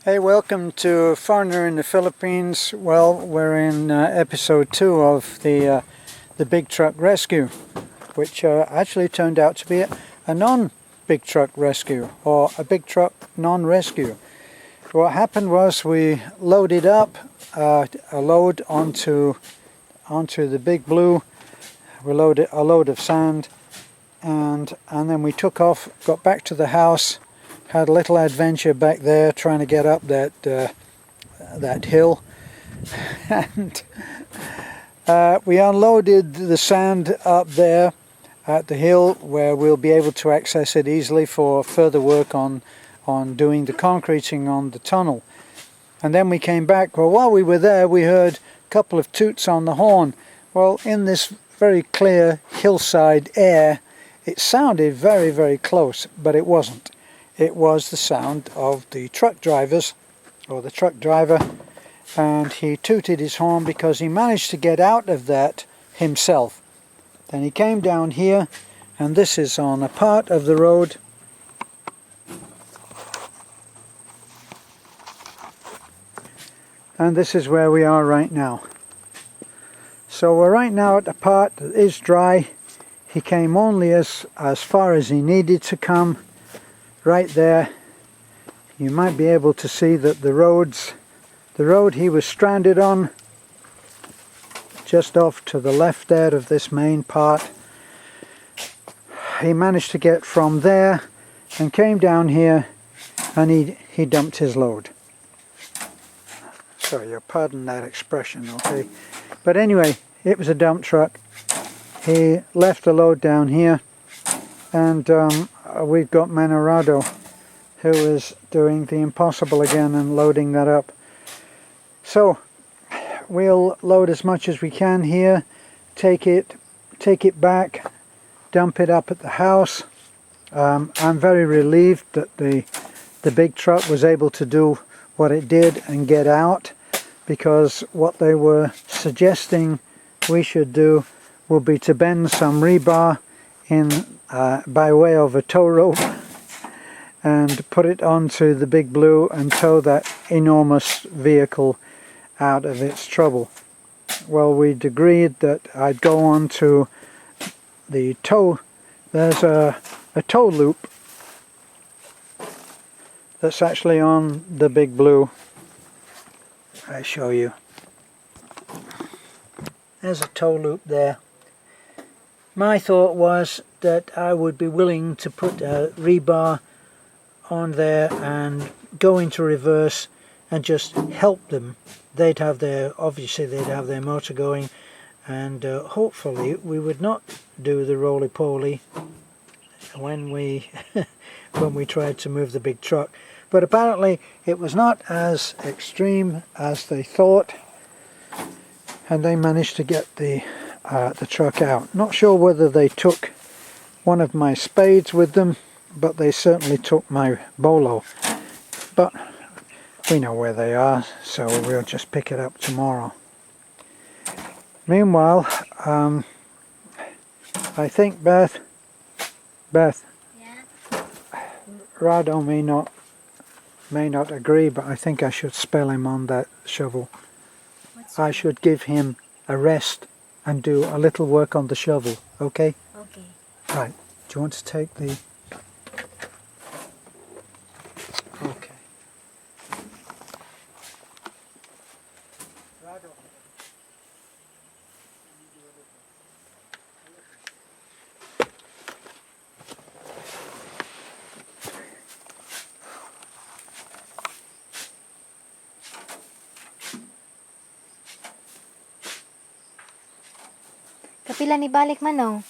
Hey, welcome to Foreigner in the Philippines. Well, we're in episode 2 of the big truck rescue, which actually turned out to be a non-big truck rescue, or a big truck non-rescue. What happened was we loaded up a load onto the Big Blue. We loaded a load of sand, and then we took off, got back to the house. Had a little adventure back there trying to get up that hill, and we unloaded the sand up there at the hill where we'll be able to access it easily for further work on doing the concreting on the tunnel. And then we came back. Well, while we were there, we heard a couple of toots on the horn. Well, in this very clear hillside air, it sounded very, very close, but it wasn't. It was the sound of the truck drivers, or the truck driver, and he tooted his horn because he managed to get out of that himself. Then he came down here, and this is on a part of the road and this is where we are right now. So we're right now at the part that is dry. He came only as far as he needed to come. Right there, you might be able to see that the road he was stranded on, just off to the left there of this main part, he managed to get from there and came down here, and he dumped his load. Sorry, you'll pardon that expression, okay? But anyway, it was a dump truck. He left the load down here, and we've got Manorado, who is doing the impossible again and loading that up. So we'll load as much as we can here, take it back, dump it up at the house. I'm very relieved that the big truck was able to do what it did and get out, because what they were suggesting we should do would be to bend some rebar in by way of a tow rope and put it onto the Big Blue and tow that enormous vehicle out of its trouble. Well, we'd agreed that I'd go on to the tow. There's a tow loop that's actually on the Big Blue. I show you. There's a tow loop there. My thought was that I would be willing to put a rebar on there and go into reverse and just help them. Obviously they'd have their motor going, and hopefully we would not do the roly-poly when we tried to move the big truck. But apparently it was not as extreme as they thought, and they managed to get the truck out. Not sure whether they took one of my spades with them, but they certainly took my bolo. But we know where they are, so we'll just pick it up tomorrow. Meanwhile, I think Beth, yeah? Rado may not agree, but I think I should spell him on that shovel. I should give him a rest and do a little work on the shovel, okay? Okay. Right. Do you want to take the... Okay. Kapila ni balik manong.